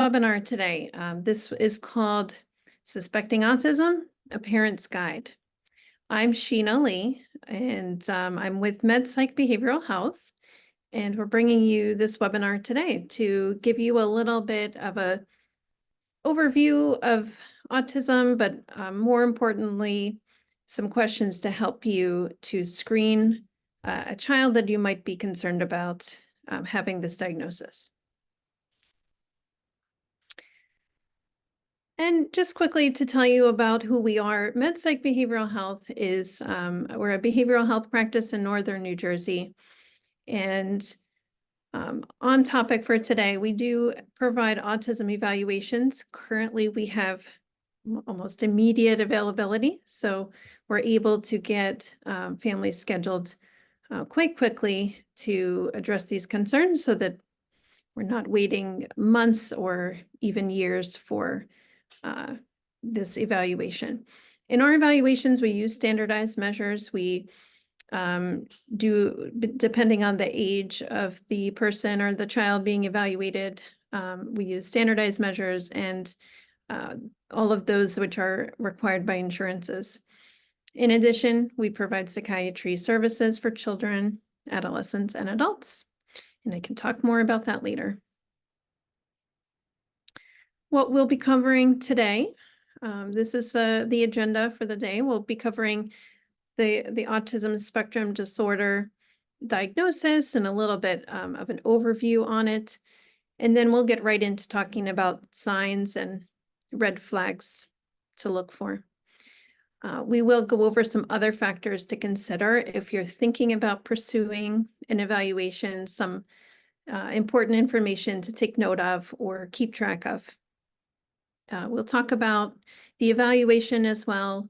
Webinar today. This is called Suspecting Autism, A Parent's Guide. I'm Sheena Lee, and I'm with MedPsych Behavioral Health, and we're bringing you this webinar today to give you a little bit of a overview of autism, but more importantly, some questions to help you to screen a child that you might be concerned about having this diagnosis. And just quickly to tell you about who we are, MedPsych Behavioral Health is, we're a behavioral health practice in Northern New Jersey. And on topic for today, we do provide autism evaluations. Currently, we have almost immediate availability. So we're able to get families scheduled quite quickly to address these concerns so that we're not waiting months or even years for this evaluation. In our evaluations, we use standardized measures. We depending on the age of the person or the child being evaluated, we use standardized measures and all of those which are required by insurances. In addition, we provide psychiatry services for children, adolescents, and adults. And I can talk more about that later. What we'll be covering today, this is the agenda for the day. We'll be covering the autism spectrum disorder diagnosis and a little bit of an overview on it. And then we'll get right into talking about signs and red flags to look for. We will go over some other factors to consider if you're thinking about pursuing an evaluation, some important information to take note of or keep track of. We'll talk about the evaluation as well,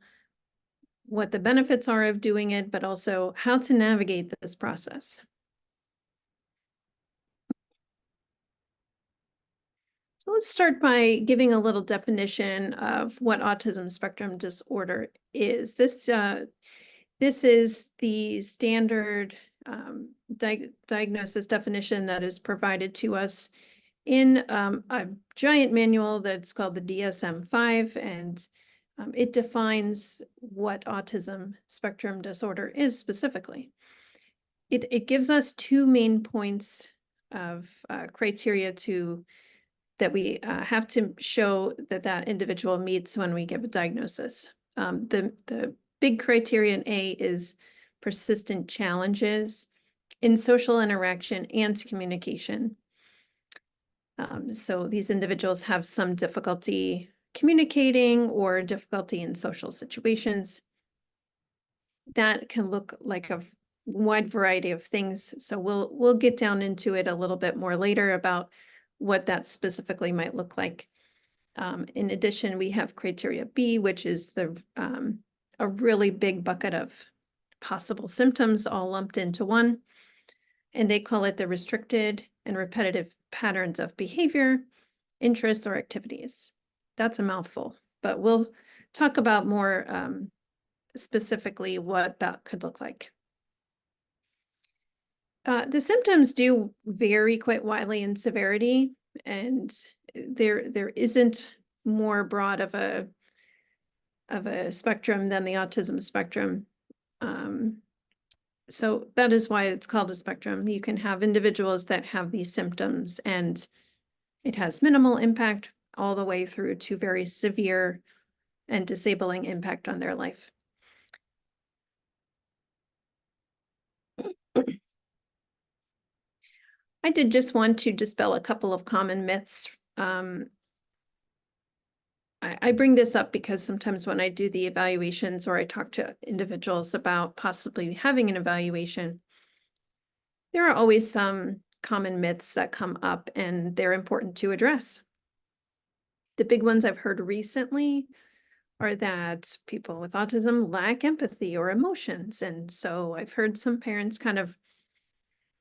what the benefits are of doing it, but also how to navigate this process. So let's start by giving a little definition of what autism spectrum disorder is. This is the standard diagnosis definition that is provided to us in a giant manual that's called the DSM-5, and it defines what autism spectrum disorder is specifically. It gives us two main points of criteria that we have to show that individual meets when we give a diagnosis. The big criterion A is persistent challenges in social interaction and communication. So these individuals have some difficulty communicating or difficulty in social situations. That can look like a wide variety of things. So we'll get down into it a little bit more later about what that specifically might look like. In addition, we have criteria B, which is a really big bucket of possible symptoms all lumped into one. And they call it the restricted and repetitive patterns of behavior, interests, or activities. That's a mouthful, but we'll talk about more specifically what that could look like. The symptoms do vary quite widely in severity, and there isn't more broad of a spectrum than the autism spectrum. So that is why it's called a spectrum. You can have individuals that have these symptoms and it has minimal impact all the way through to very severe and disabling impact on their life. I did just want to dispel a couple of common myths. I bring this up because sometimes when I do the evaluations or I talk to individuals about possibly having an evaluation, there are always some common myths that come up and they're important to address. The big ones I've heard recently are that people with autism lack empathy or emotions. And so I've heard some parents kind of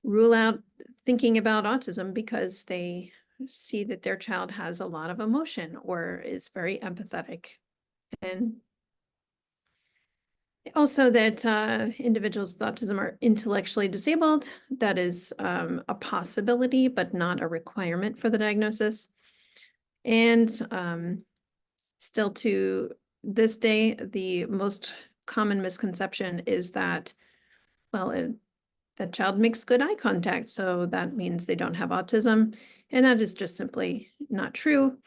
rule out thinking about autism because they see that their child has a lot of emotion or is very empathetic. And also that individuals with autism are intellectually disabled. That is a possibility, but not a requirement for the diagnosis. And still to this day, the most common misconception is that, well, that child makes good eye contact, so that means they don't have autism. And that is just simply not true.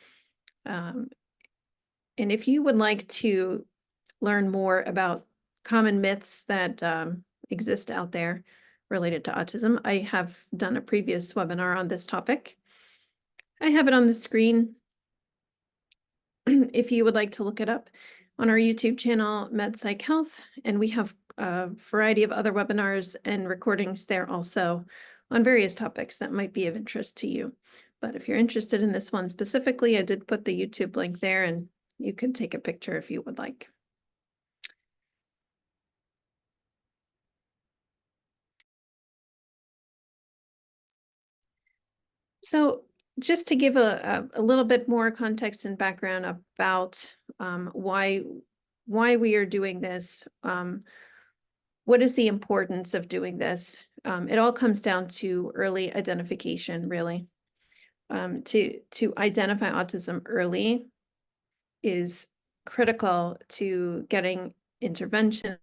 And if you would like to learn more about common myths that exist out there related to autism, I have done a previous webinar on this topic. I have it on the screen if you would like to look it up on our YouTube channel, MedPsych Health, and we have a variety of other webinars and recordings there also on various topics that might be of interest to you. But if you're interested in this one specifically, I did put the YouTube link there, and you can take a picture if you would like. So just to give a little bit more context and background about why we are doing this, what is the importance of doing this? It all comes down to early identification, really. To identify autism early is critical to getting intervention.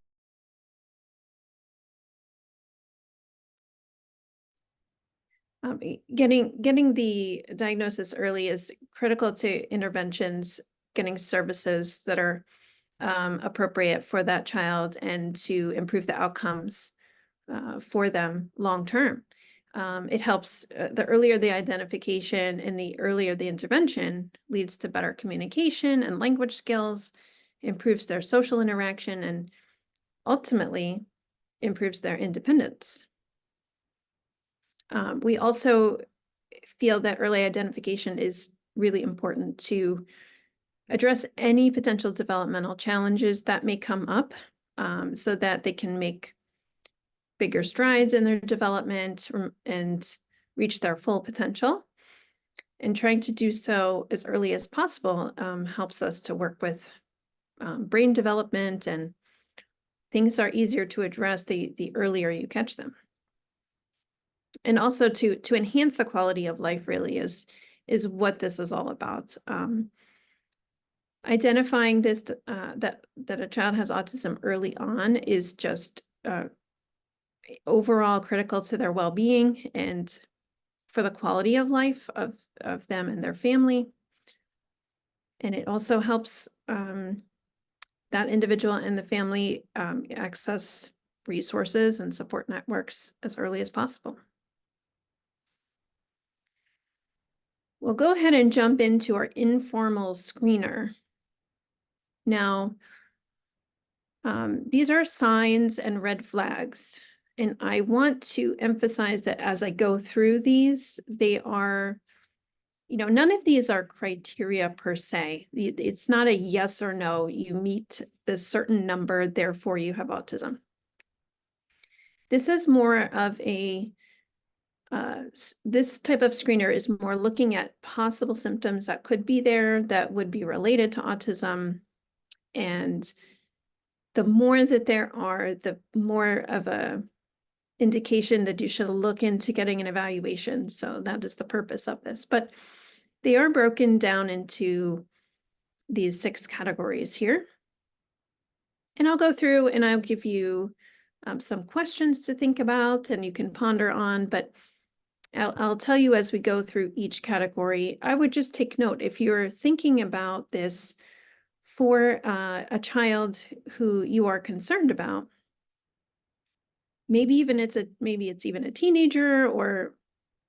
Getting the diagnosis early is critical to interventions, getting services that are appropriate for that child and to improve the outcomes for them long term. It helps, the earlier the identification and the earlier the intervention leads to better communication and language skills, improves their social interaction, and ultimately improves their independence. We also feel that early identification is really important to address any potential developmental challenges that may come up, so that they can make bigger strides in their development and reach their full potential. And trying to do so as early as possible helps us to work with brain development, and things are easier to address the earlier you catch them. And also to enhance the quality of life really is what this is all about. Identifying this that a child has autism early on is just overall critical to their well-being and for the quality of life of them and their family. And it also helps that individual and the family access resources and support networks as early as possible. We'll go ahead and jump into our informal screener. Now, these are signs and red flags. And I want to emphasize that as I go through these, they are, none of these are criteria per se. It's not a yes or no, you meet this certain number, therefore you have autism. This is more of a, this type of screener is more looking at possible symptoms that could be there that would be related to autism. And the more that there are, the more of a indication that you should look into getting an evaluation. So that is the purpose of this. But they are broken down into these 6 categories here. And I'll go through and I'll give you some questions to think about and you can ponder on, but I'll tell you as we go through each category. I would just take note, if you're thinking about this for a child who you are concerned about, maybe it's even a teenager or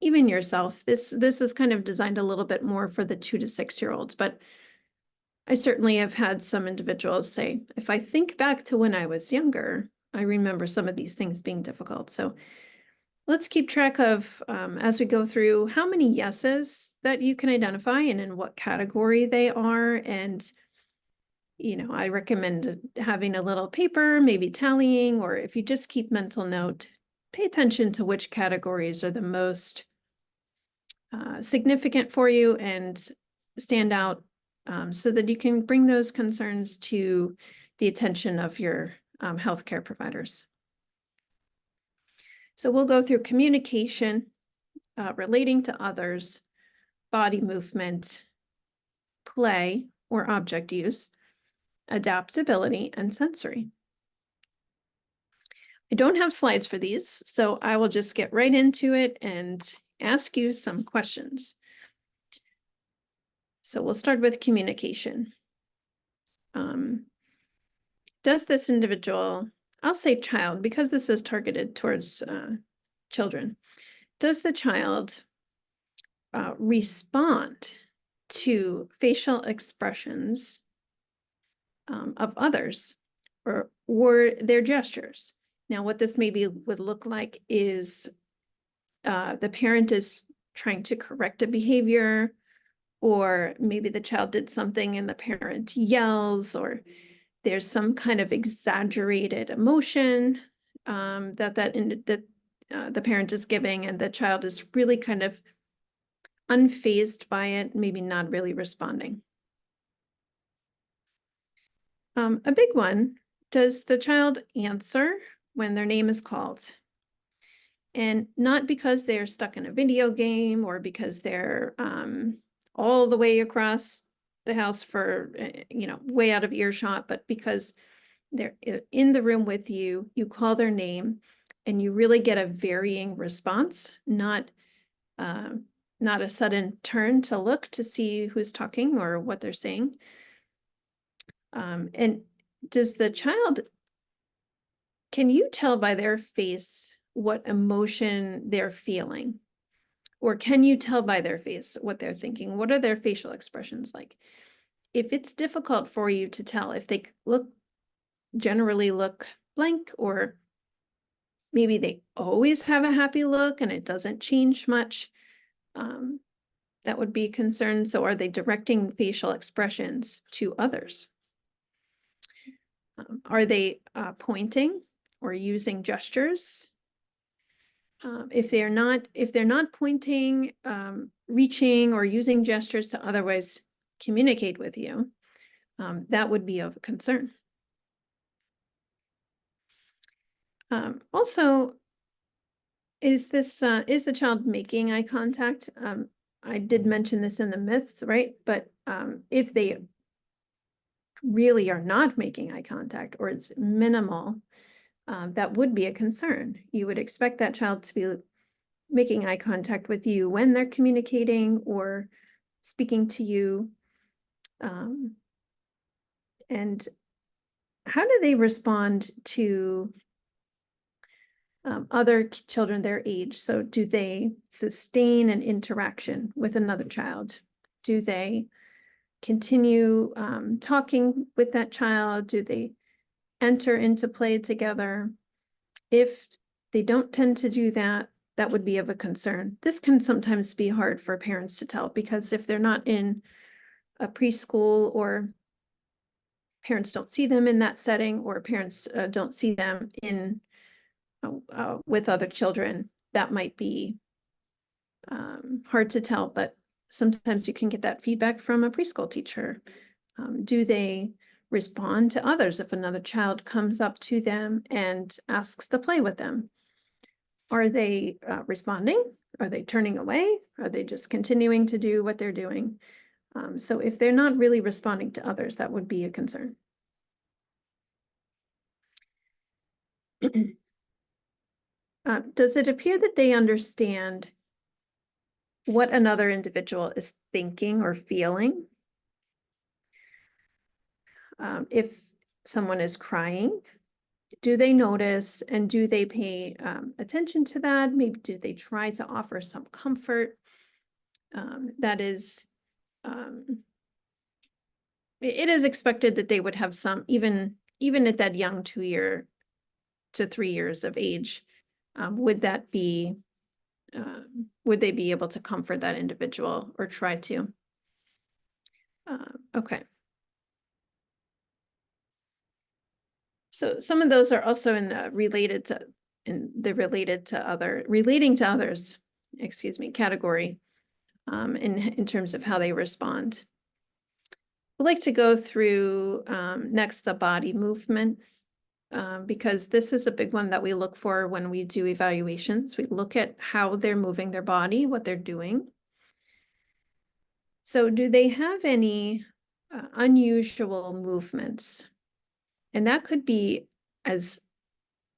even yourself. This is kind of designed a little bit more for the 2 to 6-year-olds, but I certainly have had some individuals say, if I think back to when I was younger, I remember some of these things being difficult. So let's keep track of, as we go through, how many yeses that you can identify and in what category they are. And I recommend having a little paper, maybe tallying, or if you just keep mental note, pay attention to which categories are the most significant for you and stand out, so that you can bring those concerns to the attention of your healthcare providers. So we'll go through communication, relating to others, body movement, play or object use, adaptability, and sensory. I don't have slides for these, so I will just get right into it and ask you some questions. So we'll start with communication. Does this individual, I'll say child, because this is targeted towards children, does the child respond to facial expressions of others or their gestures? Now, what this maybe would look like is the parent is trying to correct a behavior, or maybe the child did something and the parent yells, or there's some kind of exaggerated emotion that the parent is giving, and the child is really kind of unfazed by it, maybe not really responding. A big one, does the child answer when their name is called? And not because they're stuck in a video game or because they're all the way across the house for, way out of earshot, but because they're in the room with you, you call their name and you really get a varying response, not a sudden turn to look to see who's talking or what they're saying. And does the child, can you tell by their face what emotion they're feeling? Or can you tell by their face what they're thinking? What are their facial expressions like? If it's difficult for you to tell, if they generally look blank, or maybe they always have a happy look and it doesn't change much, that would be a concern. So are they directing facial expressions to others? Are they pointing or using gestures? If they're not pointing, reaching, or using gestures to otherwise communicate with you, that would be of concern. Also, is the child making eye contact? I did mention this in the myths, right? But if they really are not making eye contact, or it's minimal, that would be a concern. You would expect that child to be making eye contact with you when they're communicating or speaking to you. And how do they respond to other children their age? So do they sustain an interaction with another child? Do they continue talking with that child? Do they enter into play together? If they don't tend to do that, that would be of a concern. This can sometimes be hard for parents to tell, because if they're not in a preschool, or parents don't see them in that setting, or parents don't see them in with other children, that might be hard to tell. But sometimes you can get that feedback from a preschool teacher. Do they respond to others if another child comes up to them and asks to play with them? Are they responding? Are they turning away? Are they just continuing to do what they're doing? So if they're not really responding to others, that would be a concern. Does it appear that they understand what another individual is thinking or feeling? If someone is crying, do they notice and do they pay attention to that? Maybe do they try to offer some comfort? That is, it is expected that they would have some, even at that young 2 to 3 years of age, would they be able to comfort that individual or try to? Okay. So some of those are also relating to others, category, in terms of how they respond. I'd like to go through next the body movement, because this is a big one that we look for when we do evaluations. We look at how they're moving their body, what they're doing. So do they have any unusual movements? And that could be as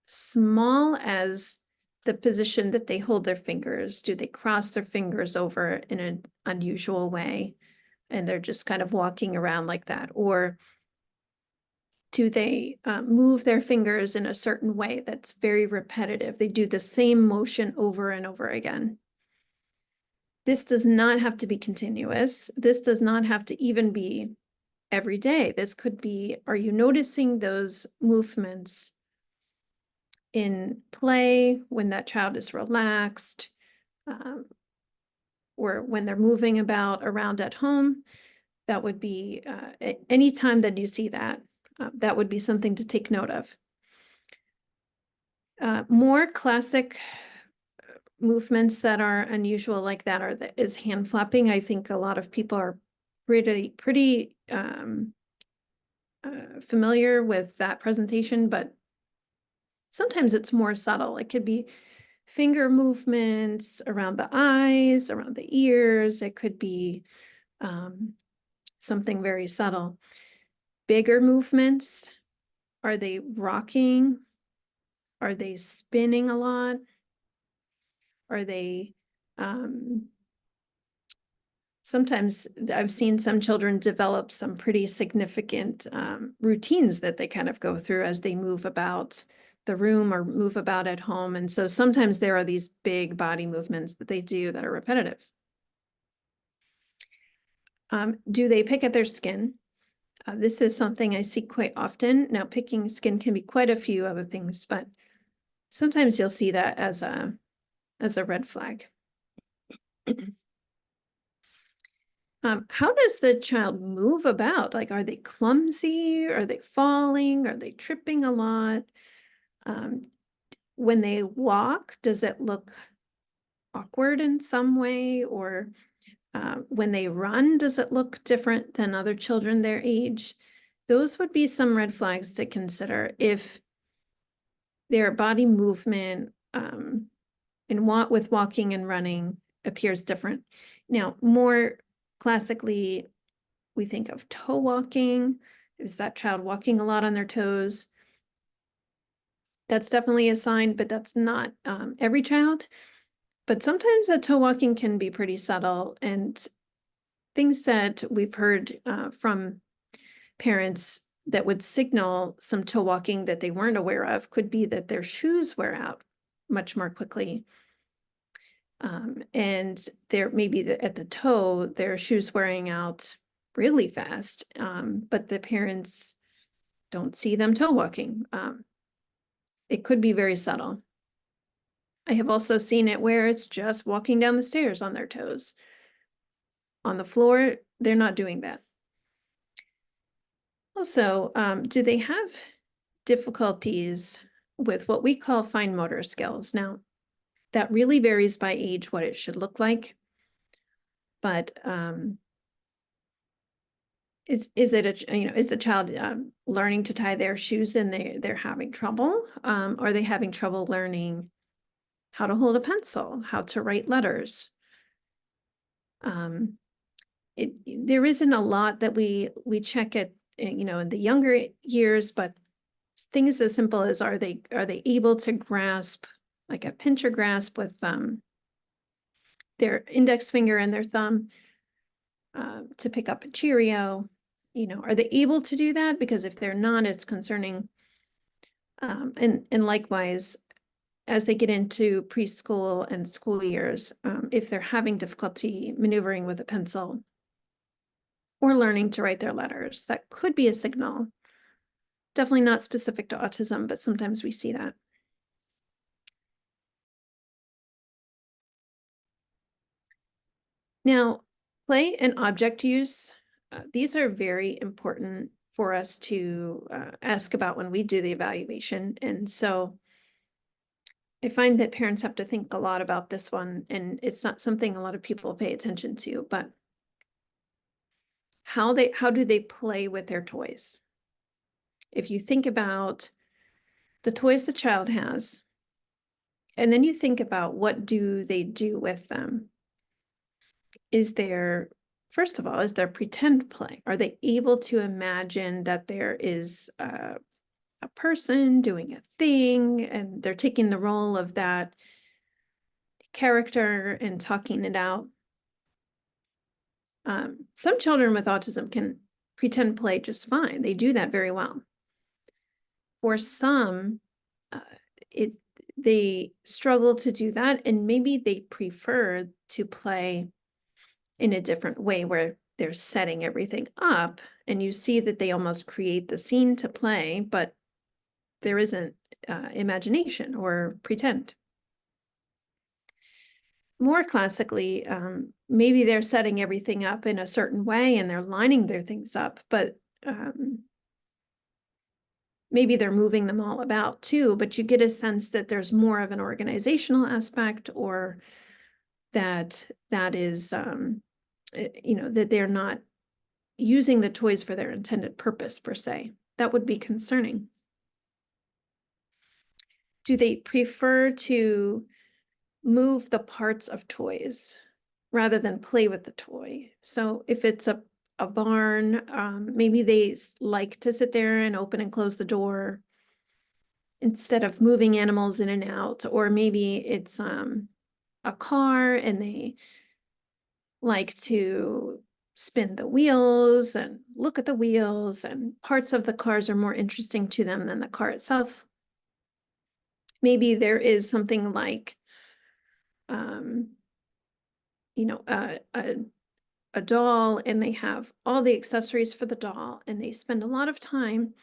small as the position that they hold their fingers. Do they cross their fingers over in an unusual way and they're just kind of walking around like that? Or do they move their fingers in a certain way that's very repetitive? They do the same motion over and over again. This does not have to be continuous. This does not have to even be every day. This could be, are you noticing those movements in play when that child is relaxed, um, or when they're moving about around at home? That would be any time that you see that, that would be something to take note of. More classic movements that are unusual like that is hand flapping. I think a lot of people are pretty familiar with that presentation, but sometimes it's more subtle. It could be finger movements around the eyes, around the ears. It could be something very subtle. Bigger movements, are they rocking? Are they spinning a lot? Are they, sometimes I've seen some children develop some pretty significant routines that they kind of go through as they move about the room or move about at home. And so sometimes there are these big body movements that they do that are repetitive. Do they pick at their skin? This is something I see quite often. Now, picking skin can be quite a few other things, but sometimes you'll see that as a red flag. How does the child move about? Like, are they clumsy? Are they falling? Are they tripping a lot? When they walk, does it look awkward in some way? Or when they run, does it look different than other children their age? Those would be some red flags to consider if their body movement with walking and running appears different. Now, more classically, we think of toe walking. Is that child walking a lot on their toes? That's definitely a sign, but that's not every child. But sometimes that toe walking can be pretty subtle, and things that we've heard from parents that would signal some toe walking that they weren't aware of could be that their shoes wear out much more quickly. And there maybe at the toe, their shoes wearing out really fast, but the parents don't see them toe walking. It could be very subtle. I have also seen it where it's just walking down the stairs on their toes. On the floor, they're not doing that. Also, do they have difficulties with what we call fine motor skills? Now, that really varies by age what it should look like. But is the child learning to tie their shoes and they're having trouble? Are they having trouble learning how to hold a pencil, how to write letters? There isn't a lot that we check at in the younger years, but things as simple as are they able to grasp, like a pincher grasp with their index finger and their thumb to pick up a Cheerio? Are they able to do that? Because if they're not, it's concerning. And likewise, as they get into preschool and school years, if they're having difficulty maneuvering with a pencil or learning to write their letters, that could be a signal. Definitely not specific to autism, but sometimes we see that. Now, play and object use, these are very important for us to ask about when we do the evaluation. And so I find that parents have to think a lot about this one, and it's not something a lot of people pay attention to, but how do they play with their toys? If you think about the toys the child has, and then you think about what do they do with them? Is there first of all, is there pretend play? Are they able to imagine that there is a person doing a thing and they're taking the role of that character and talking it out? Some children with autism can pretend play just fine. They do that very well. For some, uh, they struggle to do that, and maybe they prefer to play in a different way where they're setting everything up, and you see that they almost create the scene to play, but there isn't imagination or pretend. More classically, maybe they're setting everything up in a certain way and they're lining their things up, but maybe they're moving them all about too, but you get a sense that there's more of an organizational aspect, or that is, that they're not using the toys for their intended purpose per se. That would be concerning. Do they prefer to move the parts of toys rather than play with the toy? So if it's a barn, maybe they like to sit there and open and close the door instead of moving animals in and out. Or maybe it's a car and they like to spin the wheels and look at the wheels, and parts of the cars are more interesting to them than the car itself. Maybe there is something like a doll, and they have all the accessories for the doll, and they spend a lot of time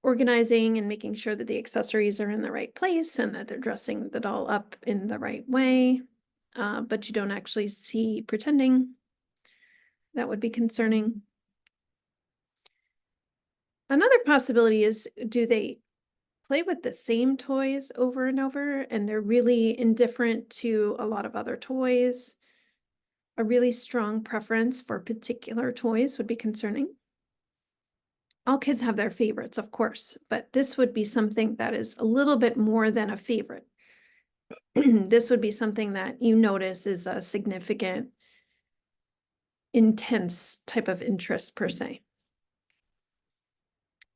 organizing and making sure that the accessories are in the right place and that they're dressing the doll up in the right way, but you don't actually see pretending. That would be concerning. Another possibility is, do they play with the same toys over and over and they're really indifferent to a lot of other toys? A really strong preference for particular toys would be concerning. All kids have their favorites, of course, but this would be something that is a little bit more than a favorite. This would be something that you notice is a significant, intense type of interest per se.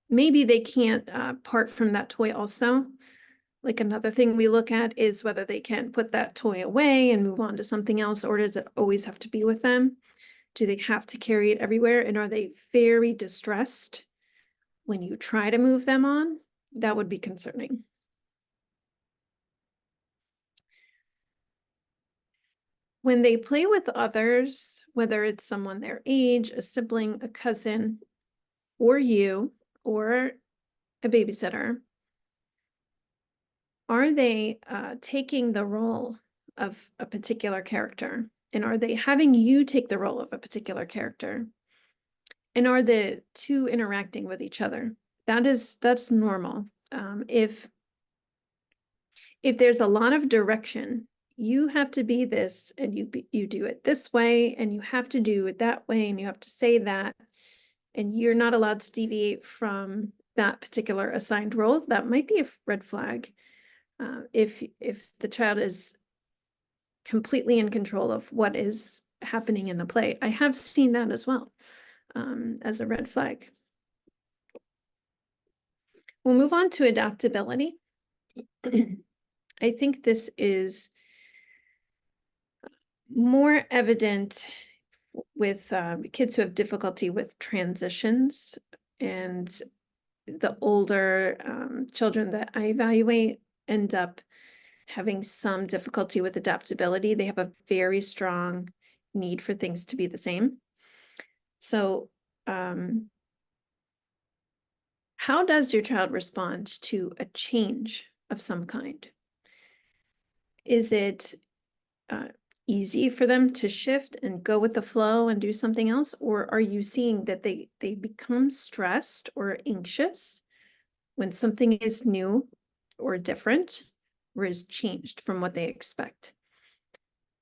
Maybe they can't part from that toy also. Like, another thing we look at is whether they can put that toy away and move on to something else, or does it always have to be with them? Do they have to carry it everywhere? And are they very distressed when you try to move them on? That would be concerning. When they play with others, whether it's someone their age, a sibling, a cousin, or you, or a babysitter, are they taking the role of a particular character? And are they having you take the role of a particular character? And are the two interacting with each other? That's normal. If there's a lot of direction, you have to be this, and you do it this way, and you have to do it that way, and you have to say that, and you're not allowed to deviate from that particular assigned role, that might be a red flag. If the child is completely in control of what is happening in the play. I have seen that as well, as a red flag. We'll move on to adaptability. I think this is more evident with kids who have difficulty with transitions, and the older children that I evaluate end up having some difficulty with adaptability. They have a very strong need for things to be the same. So, how does your child respond to a change of some kind? Is it easy for them to shift and go with the flow and do something else? Or are you seeing that they become stressed or anxious when something is new or different, or is changed from what they expect?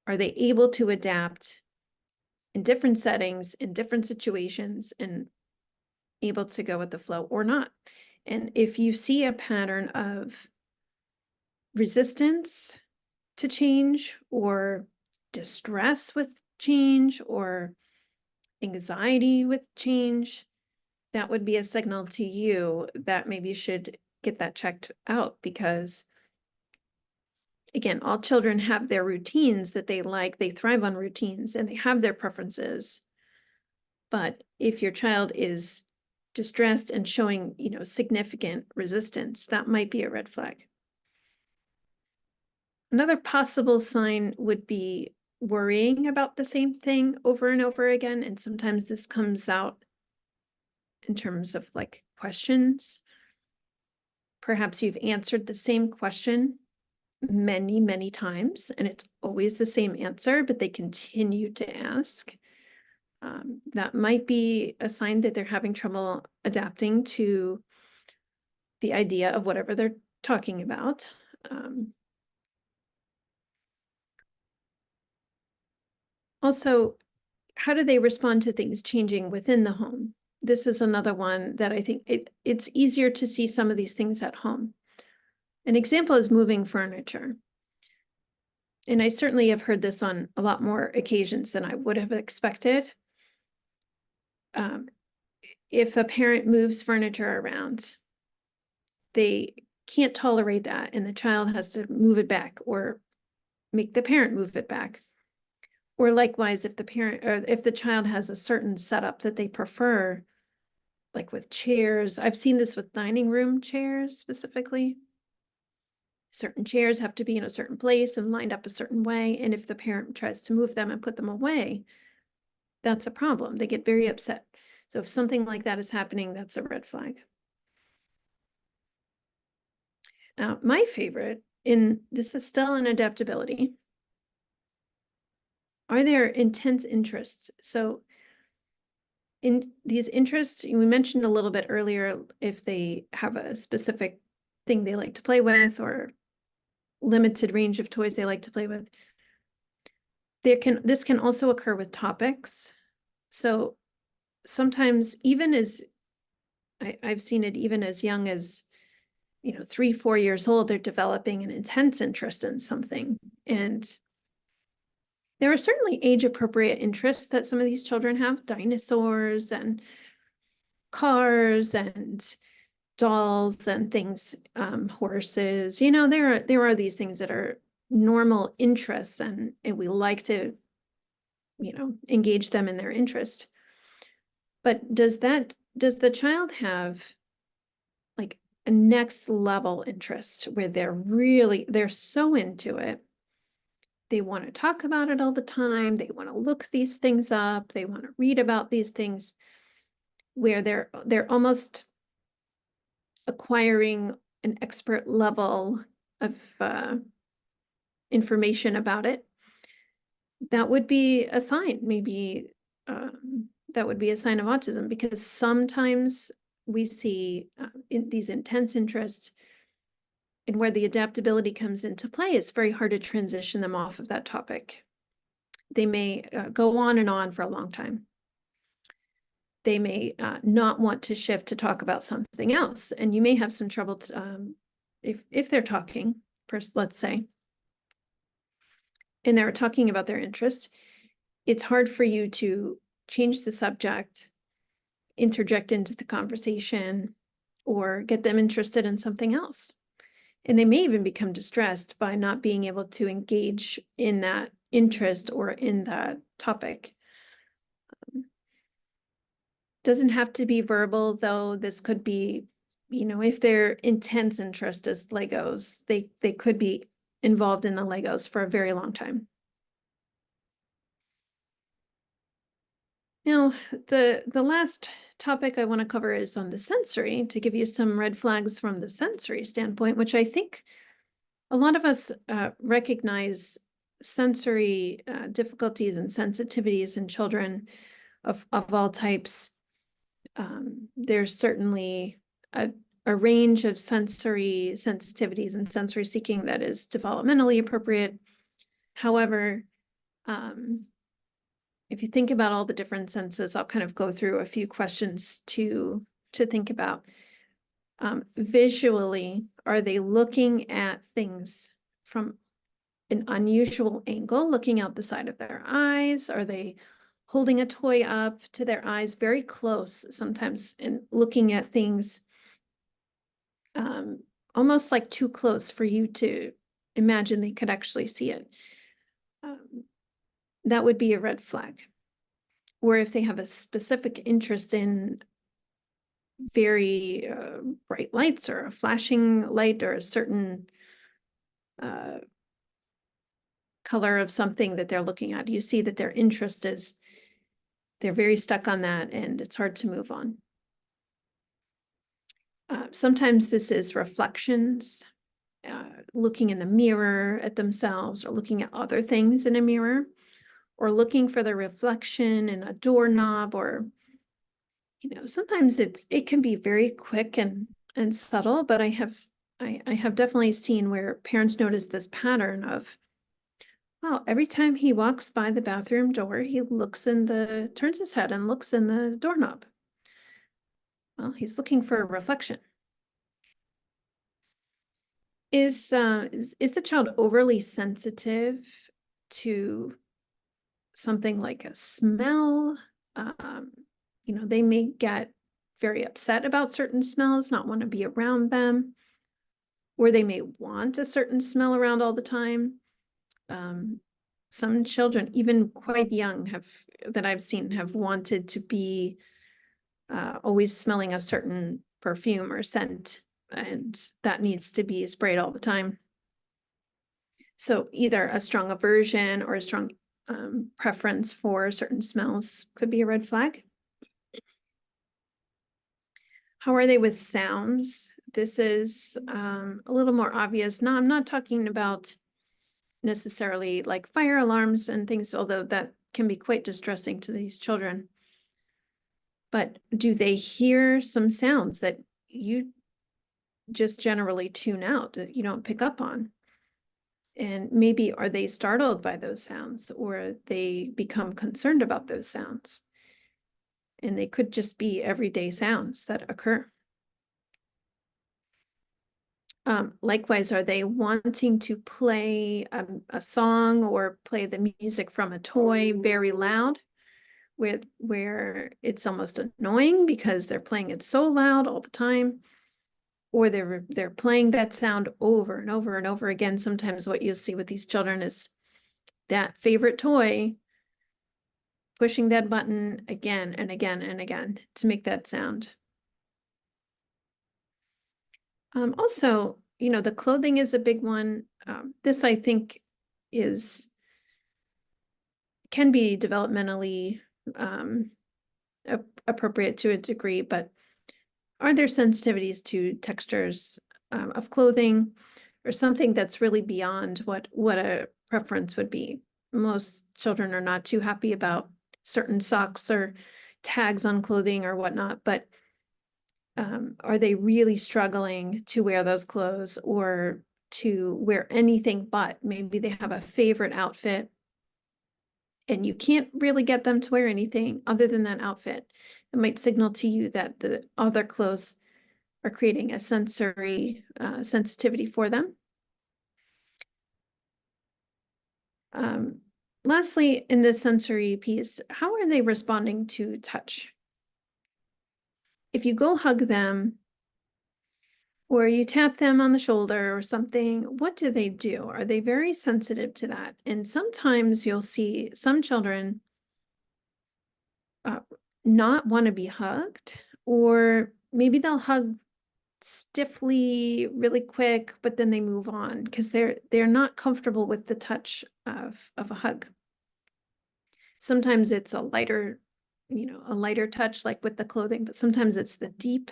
Are they able to adapt in different settings, in different situations, and able to go with the flow or not? And if you see a pattern of resistance to change, or distress with change, or anxiety with change, that would be a signal to you that maybe you should get that checked out, because again, all children have their routines that they like, they thrive on routines, and they have their preferences. But if your child is distressed and showing, significant resistance, that might be a red flag. Another possible sign would be worrying about the same thing over and over again. And sometimes this comes out in terms of like questions. Perhaps you've answered the same question many, many times, and it's always the same answer, but they continue to ask. That might be a sign that they're having trouble adapting to the idea of whatever they're talking about. Also, how do they respond to things changing within the home? This is another one that I think it's easier to see some of these things at home. An example is moving furniture. And I certainly have heard this on a lot more occasions than I would have expected. If a parent moves furniture around, they can't tolerate that, and the child has to move it back or make the parent move it back. Or likewise, if the parent or if the child has a certain setup that they prefer, like with chairs, I've seen this with dining room chairs specifically. Certain chairs have to be in a certain place and lined up a certain way. And if the parent tries to move them and put them away, that's a problem. They get very upset. So if something like that is happening, that's a red flag. Now, my favorite this is still an adaptability. Are there intense interests? So in these interests, we mentioned a little bit earlier, if they have a specific thing they like to play with or limited range of toys they like to play with. This can also occur with topics. So sometimes even as I've seen it even as young as 3, 4 years old, they're developing an intense interest in something. And there are certainly age-appropriate interests that some of these children have: dinosaurs and cars and dolls and things, horses. There are these things that are normal interests, and we like to, engage them in their interest. But does the child have like a next level interest where they're so into it? They want to talk about it all the time. They want to look these things up. They want to read about these things, where they're almost acquiring an expert level of information about it. That would be a sign, maybe that would be a sign of autism, because sometimes we see these intense interests, and where the adaptability comes into play, it's very hard to transition them off of that topic. They may go on and on for a long time. They may not want to shift to talk about something else, and you may have some trouble if they're talking first, let's say, and they're talking about their interest. It's hard for you to change the subject, interject into the conversation, or get them interested in something else. And they may even become distressed by not being able to engage in that interest or in that topic. Doesn't have to be verbal, though. This could be, if their intense interest is Legos, they could be involved in the Legos for a very long time. Now, the last topic I want to cover is on the sensory, to give you some red flags from the sensory standpoint, which I think a lot of us recognize sensory difficulties and sensitivities in children of all types. There's certainly a range of sensory sensitivities and sensory seeking that is developmentally appropriate. However, if you think about all the different senses, I'll kind of go through a few questions to think about. Visually, are they looking at things from an unusual angle, looking out the side of their eyes? Are they holding a toy up to their eyes very close sometimes and looking at things almost like too close for you to imagine they could actually see it. That would be a red flag. Or if they have a specific interest in very bright lights or a flashing light or a certain color of something that they're looking at, you see that their interest is, they're very stuck on that and it's hard to move on. Sometimes this is reflections, looking in the mirror at themselves or looking at other things in a mirror, or looking for the reflection in a doorknob, or, you know, sometimes it can be very quick and subtle, but I have definitely seen where parents notice this pattern of, well, every time he walks by the bathroom door, he turns his head and looks in the doorknob. Well, he's looking for a reflection. Is the child overly sensitive to something like a smell? You know, they may get very upset about certain smells, not want to be around them, or they may want a certain smell around all the time. Some children, even quite young, that I've seen have wanted to be always smelling a certain perfume or scent, and that needs to be sprayed all the time. So either a strong aversion or a strong preference for certain smells could be a red flag. How are they with sounds? This is a little more obvious. No, I'm not talking about necessarily like fire alarms and things, although that can be quite distressing to these children. But do they hear some sounds that you just generally tune out, that you don't pick up on? And maybe are they startled by those sounds, or they become concerned about those sounds? And they could just be everyday sounds that occur. Likewise, are they wanting to play a song or play the music from a toy very loud, where it's almost annoying because they're playing it so loud all the time? Or they're playing that sound over and over and over again. Sometimes what you'll see with these children is that favorite toy, pushing that button again and again and again to make that sound. Also, you know, the clothing is a big one. This, I think, can be developmentally appropriate to a degree, but are there sensitivities to textures of clothing, or something that's really beyond what a preference would be? Most children are not too happy about certain socks or tags on clothing or whatnot, but are they really struggling to wear those clothes or to wear anything but? Maybe they have a favorite outfit and you can't really get them to wear anything other than that outfit. It might signal to you that the other clothes are creating a sensory sensitivity for them. Lastly, in the sensory piece, how are they responding to touch? If you go hug them or you tap them on the shoulder or something, what do they do? Are they very sensitive to that? And sometimes you'll see some children not want to be hugged, or maybe they'll hug stiffly really quick, but then they move on because they're not comfortable with the touch of a hug. Sometimes it's a lighter, you know, a lighter touch like with the clothing, but sometimes it's the deep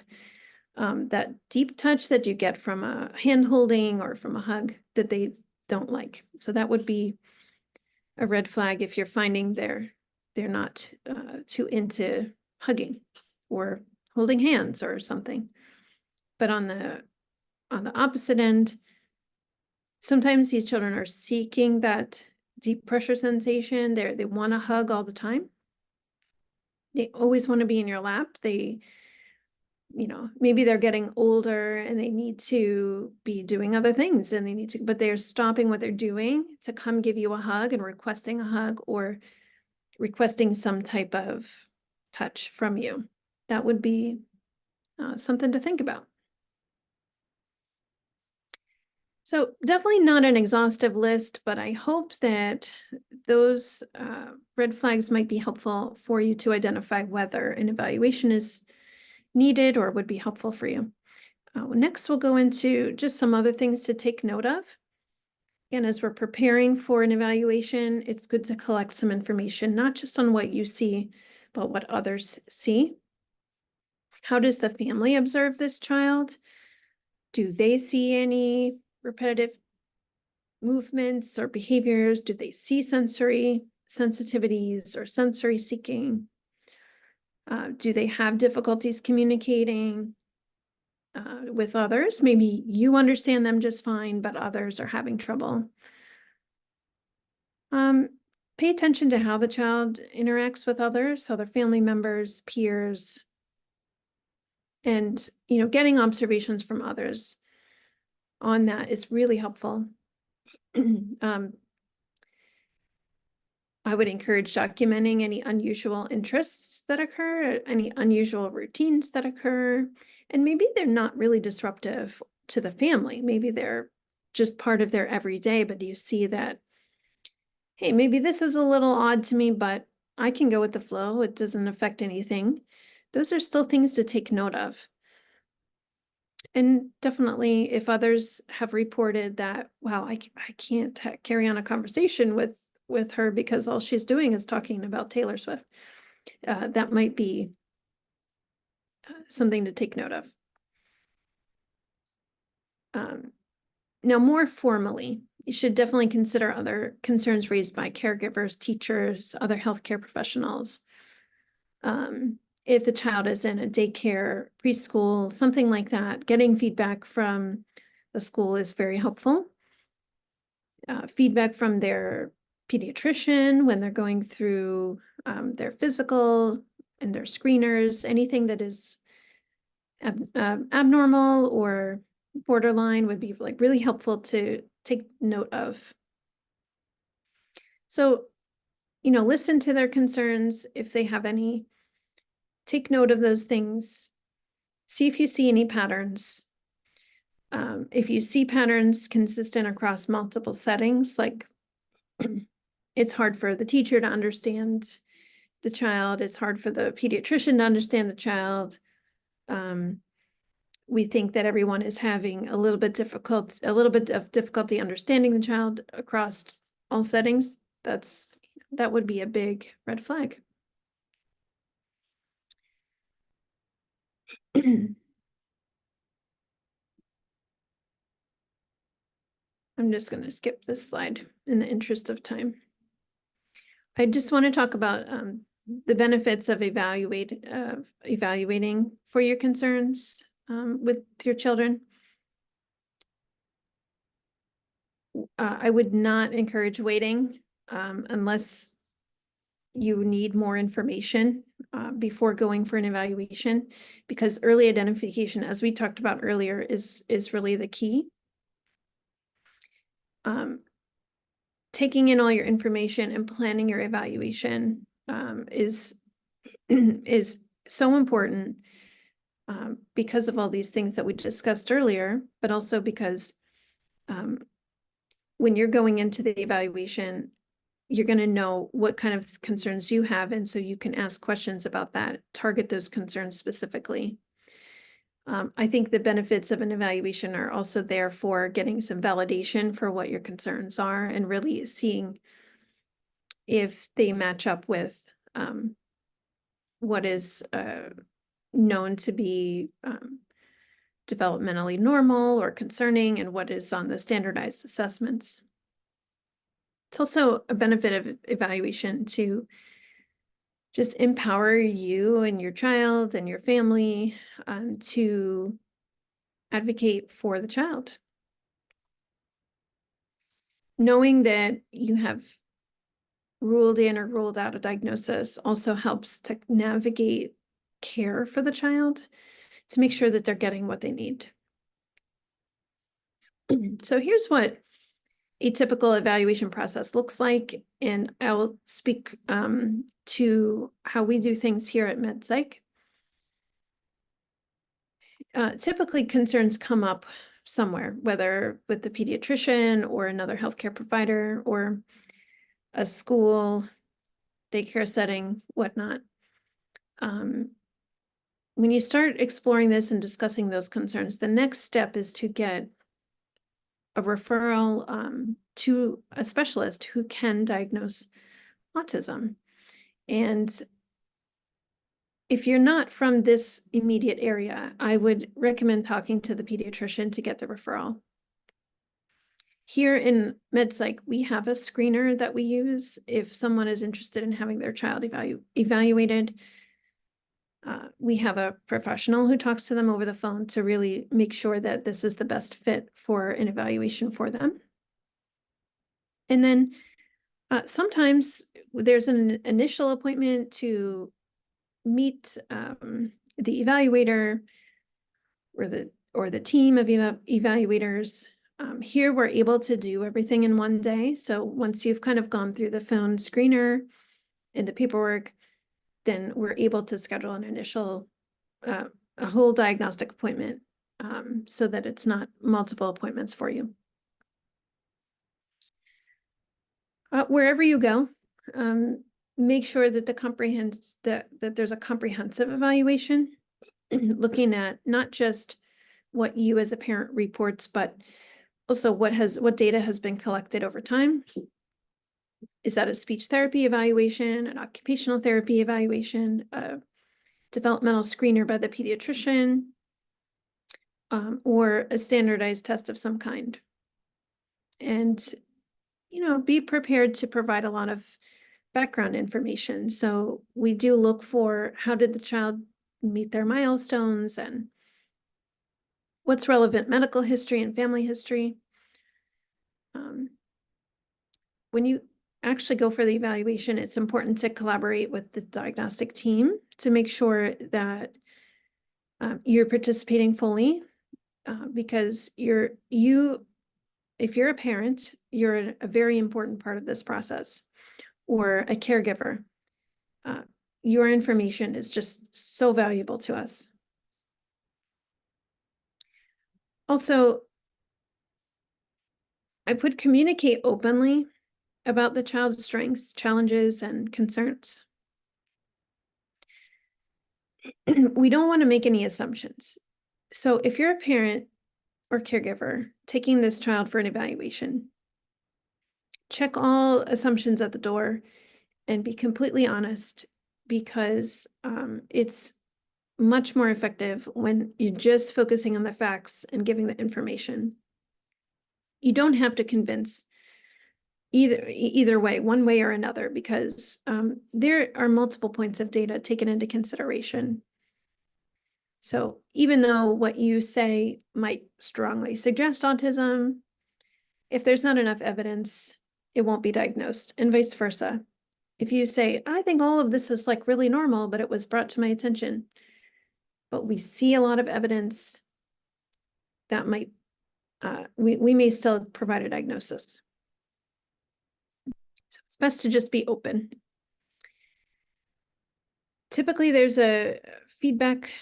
that deep touch that you get from a hand holding or from a hug that they don't like. So that would be a red flag if you're finding they're not too into hugging or holding hands or something. But on the opposite end, sometimes these children are seeking that deep pressure sensation. They want to hug all the time. They always want to be in your lap. They, you know, maybe they're getting older and they need to be doing other things and but they're stopping what they're doing to come give you a hug and requesting a hug, or requesting some type of touch from you. That would be something to think about. So definitely not an exhaustive list, but I hope that those red flags might be helpful for you to identify whether an evaluation is needed or would be helpful for you. Next, we'll go into just some other things to take note of. Again, as we're preparing for an evaluation, it's good to collect some information, not just on what you see, but what others see. How does the family observe this child? Do they see any repetitive movements or behaviors? Do they see sensory sensitivities or sensory seeking? Do they have difficulties communicating with others? Maybe you understand them just fine, but others are having trouble. Pay attention to how the child interacts with others, other family members, peers, and getting observations from others on that is really helpful. I would encourage documenting any unusual interests that occur, any unusual routines that occur, and maybe they're not really disruptive to the family. Maybe they're just part of their everyday, but you see that, hey, maybe this is a little odd to me, but I can go with the flow. It doesn't affect anything. Those are still things to take note of. And definitely if others have reported that, wow, I can't carry on a conversation with her because all she's doing is talking about Taylor Swift, that might be something to take note of. Now, more formally, you should definitely consider other concerns raised by caregivers, teachers, other healthcare professionals. If the child is in a daycare, preschool, something like that, getting feedback from the school is very helpful. Feedback from their pediatrician when they're going through their physical and their screeners, anything that is abnormal or borderline would be like really helpful to take note of. So, listen to their concerns if they have any. Take note of those things. See if you see any patterns. If you see patterns consistent across multiple settings, like it's hard for the teacher to understand the child, it's hard for the pediatrician to understand the child. We think that everyone is having a little bit of difficulty understanding the child across all settings. That would be a big red flag. I'm just going to skip this slide in the interest of time. I just want to talk about the benefits of evaluating for your concerns with your children. I would not encourage waiting unless you need more information before going for an evaluation, because early identification, as we talked about earlier, is really the key. Taking in all your information and planning your evaluation is so important because of all these things that we discussed earlier, but also because when you're going into the evaluation, you're going to know what kind of concerns you have, and so you can ask questions about that, target those concerns specifically. I think the benefits of an evaluation are also there for getting some validation for what your concerns are and really seeing if they match up with what is known to be developmentally normal or concerning and what is on the standardized assessments. It's also a benefit of evaluation to just empower you and your child and your family to advocate for the child. Knowing that you have ruled in or ruled out a diagnosis also helps to navigate care for the child to make sure that they're getting what they need. So here's what a typical evaluation process looks like, and I'll speak to how we do things here at MedPsych. Typically, concerns come up somewhere, whether with the pediatrician or another healthcare provider or a school, daycare setting, whatnot. When you start exploring this and discussing those concerns, the next step is to get a referral to a specialist who can diagnose autism. And if you're not from this immediate area, I would recommend talking to the pediatrician to get the referral. Here in MedPsych, we have a screener that we use if someone is interested in having their child evaluated. We have a professional who talks to them over the phone to really make sure that this is the best fit for an evaluation for them. And then sometimes there's an initial appointment to meet the evaluator or the team of evaluators. Here we're able to do everything in one day. So once you've kind of gone through the phone screener and the paperwork, then we're able to schedule an initial, a whole diagnostic appointment so that it's not multiple appointments for you. Wherever you go, make sure that that there's a comprehensive evaluation, looking at not just what you as a parent reports, but also what data has been collected over time. Is that a speech therapy evaluation, an occupational therapy evaluation, a developmental screener by the pediatrician, or a standardized test of some kind? And, be prepared to provide a lot of background information. So we do look for how did the child meet their milestones and what's relevant medical history and family history. When you actually go for the evaluation, it's important to collaborate with the diagnostic team to make sure that you're participating fully, because if you're a parent, you're a very important part of this process, or a caregiver. Your information is just so valuable to us. Also, I would communicate openly about the child's strengths, challenges, and concerns. We don't want to make any assumptions. So if you're a parent or caregiver taking this child for an evaluation, check all assumptions at the door and be completely honest, because it's much more effective when you're just focusing on the facts and giving the information. You don't have to convince either way, one way or another, because there are multiple points of data taken into consideration. So even though what you say might strongly suggest autism, if there's not enough evidence, it won't be diagnosed, and vice versa. If you say, I think all of this is like really normal, but it was brought to my attention, but we see a lot of evidence, that might, we may still provide a diagnosis. So it's best to just be open. Typically, there's a feedback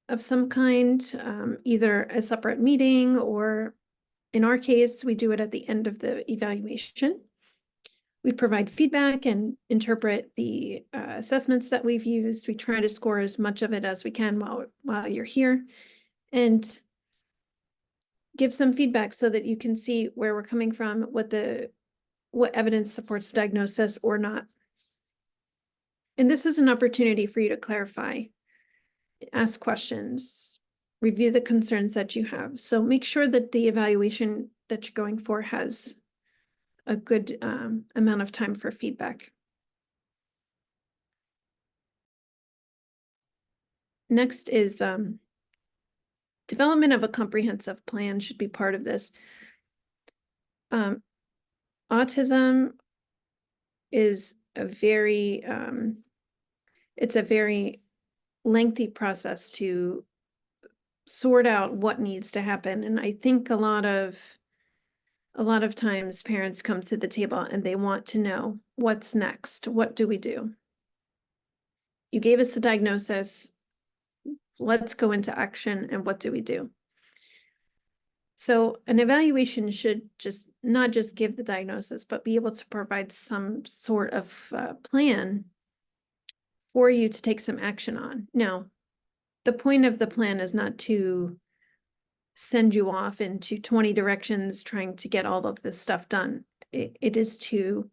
of some kind, either a separate meeting, or in our case, we do it at the end of the evaluation. We provide feedback and interpret the assessments that we've used. We try to score as much of it as we can while you're here, and give some feedback so that you can see where we're coming from, what evidence supports diagnosis or not. And this is an opportunity for you to clarify, ask questions, review the concerns that you have. So make sure that the evaluation that you're going for has a good amount of time for feedback. Next is development of a comprehensive plan should be part of this. Autism is it's a very lengthy process to sort out what needs to happen. And I think a lot of a lot of times parents come to the table and they want to know what's next. What do we do? You gave us the diagnosis. Let's go into action. And what do we do? So an evaluation should just not just give the diagnosis, but be able to provide some sort of plan for you to take some action on. Now, the point of the plan is not to send you off into 20 directions trying to get all of this stuff done. It is to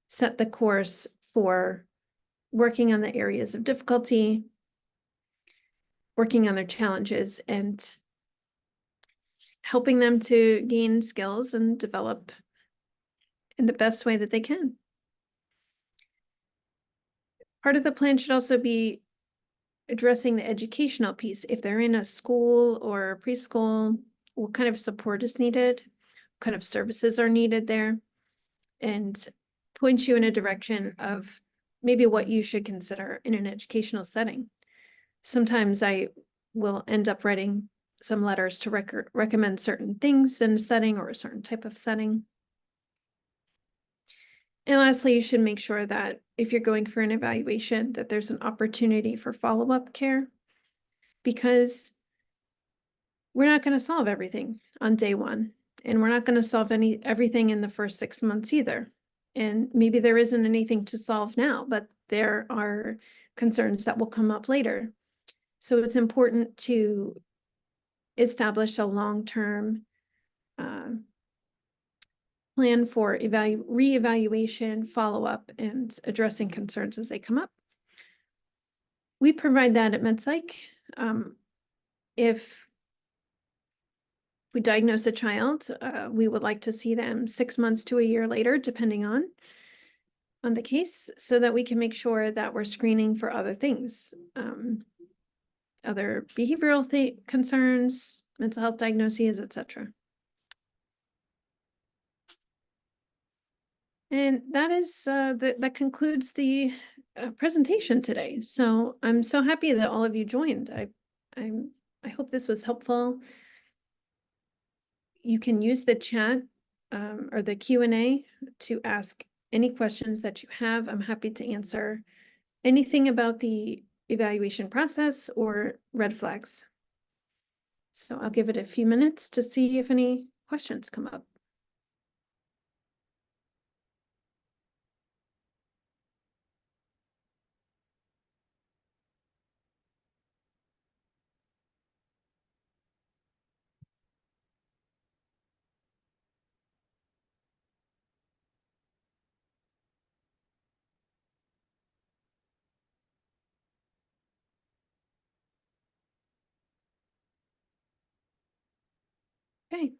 set the course for working on the areas of difficulty, working on their challenges, and helping them to gain skills and develop in the best way that they can. Part of the plan should also be addressing the educational piece. If they're in a school or preschool, what kind of support is needed? What kind of services are needed there? And point you in a direction of maybe what you should consider in an educational setting. Sometimes I will end up writing some letters to recommend certain things in a setting or a certain type of setting. And lastly, you should make sure that if you're going for an evaluation, that there's an opportunity for follow-up care, because we're not going to solve everything on day one, and we're not going to solve everything in the first 6 months either. And maybe there isn't anything to solve now, but there are concerns that will come up later. So it's important to establish a long-term plan for reevaluation, follow-up, and addressing concerns as they come up. We provide that at MedPsych. If we diagnose a child, we would like to see them 6 months to a year later, depending on the case, so that we can make sure that we're screening for other things, other behavioral concerns, mental health diagnoses, etc. And that is that concludes the presentation today. So I'm so happy that all of you joined. I hope this was helpful. You can use the chat or the Q&A to ask any questions that you have. I'm happy to answer anything about the evaluation process or red flags. So I'll give it a few minutes to see if any questions come up. Okay.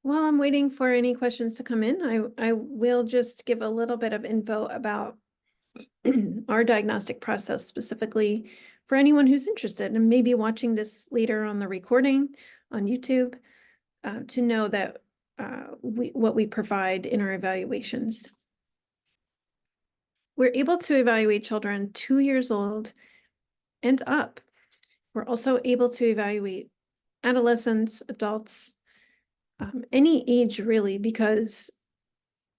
While I'm waiting for any questions to come in, I will just give a little bit of info about our diagnostic process, specifically for anyone who's interested and maybe watching this later on the recording on YouTube, to know that what we provide in our evaluations. We're able to evaluate children 2 years old and up. We're also able to evaluate adolescents, adults, any age really, because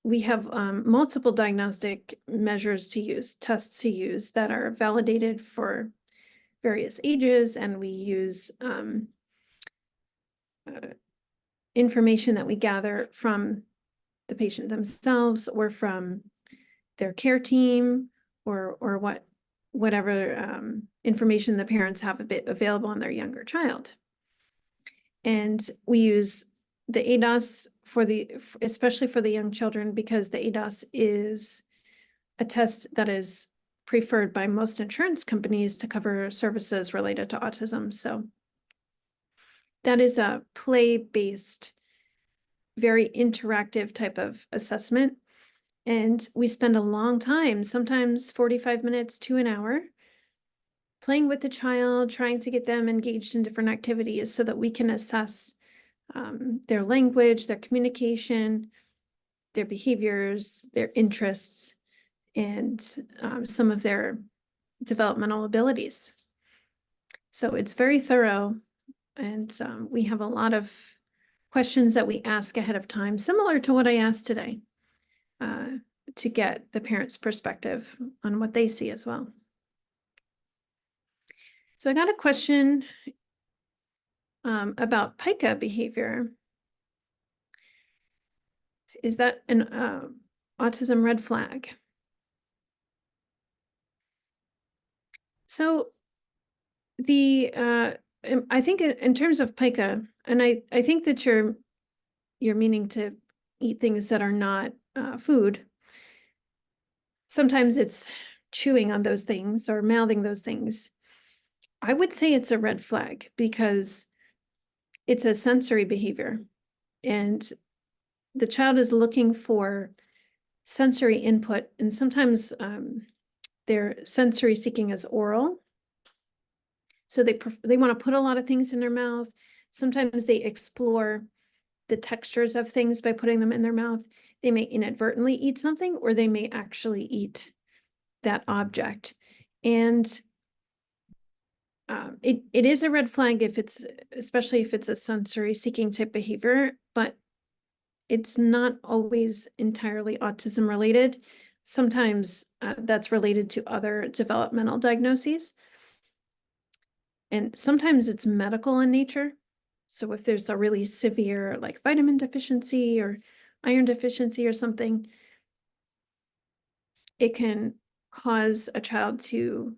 we have multiple diagnostic measures to use, tests to use that are validated for various ages, and we use information that we gather from the patient themselves or from their care team, or whatever information the parents have a bit available on their younger child. And we use the ADOS especially for the young children, because the ADOS is a test that is preferred by most insurance companies to cover services related to autism. So that is a play-based, very interactive type of assessment. And we spend a long time, sometimes 45 minutes to an hour, playing with the child, trying to get them engaged in different activities so that we can assess their language, their communication, their behaviors, their interests, and some of their developmental abilities. So it's very thorough. And we have a lot of questions that we ask ahead of time, similar to what I asked today, to get the parents' perspective on what they see as well. So I got a question about pica behavior. Is that an autism red flag? So I think in terms of pica, and I think that you're meaning to eat things that are not food. Sometimes it's chewing on those things or mouthing those things. I would say it's a red flag because it's a sensory behavior, and the child is looking for sensory input, and sometimes their sensory seeking is oral. So they want to put a lot of things in their mouth. Sometimes they explore the textures of things by putting them in their mouth. They may inadvertently eat something, or they may actually eat that object. And it is a red flag especially if it's a sensory seeking type behavior, but it's not always entirely autism related. Sometimes that's related to other developmental diagnoses. And sometimes it's medical in nature. So if there's a really severe like vitamin deficiency or iron deficiency or something, it can cause a child to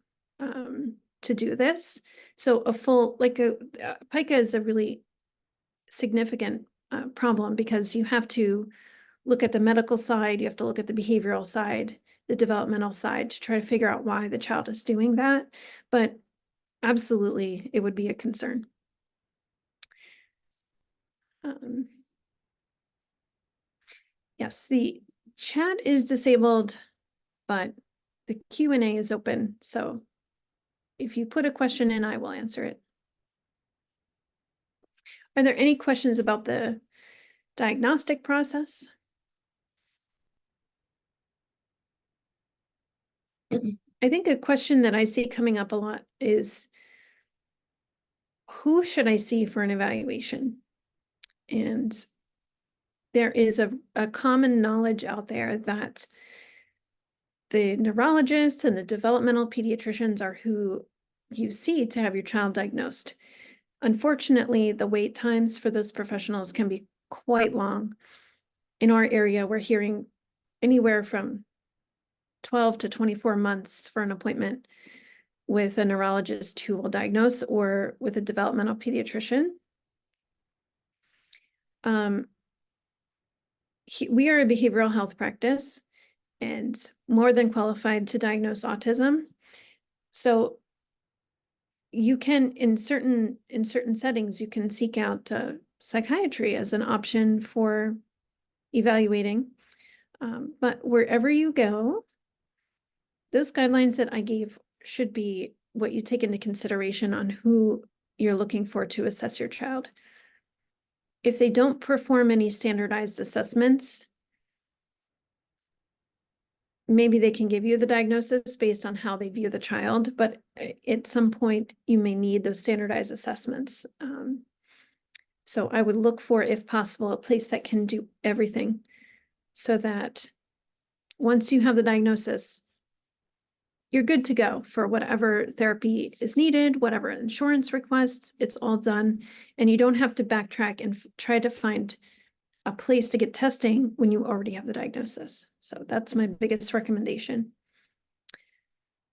do this. So pica is a really significant problem because you have to look at the medical side, you have to look at the behavioral side, the developmental side to try to figure out why the child is doing that. But absolutely, it would be a concern. Yes, the chat is disabled, but the Q&A is open. So if you put a question in, I will answer it. Are there any questions about the diagnostic process? I think a question that I see coming up a lot is, who should I see for an evaluation? And there is a common knowledge out there that the neurologists and the developmental pediatricians are who you see to have your child diagnosed. Unfortunately, the wait times for those professionals can be quite long. In our area, we're hearing anywhere from 12 to 24 months for an appointment with a neurologist who will diagnose, or with a developmental pediatrician. We are a behavioral health practice and more than qualified to diagnose autism. So you can, in certain settings, you can seek out psychiatry as an option for evaluating. But wherever you go, those guidelines that I gave should be what you take into consideration on who you're looking for to assess your child. If they don't perform any standardized assessments, maybe they can give you the diagnosis based on how they view the child, but at some point you may need those standardized assessments. So I would look for, if possible, a place that can do everything, so that once you have the diagnosis, you're good to go for whatever therapy is needed, whatever insurance requests, it's all done. And you don't have to backtrack and try to find a place to get testing when you already have the diagnosis. So that's my biggest recommendation.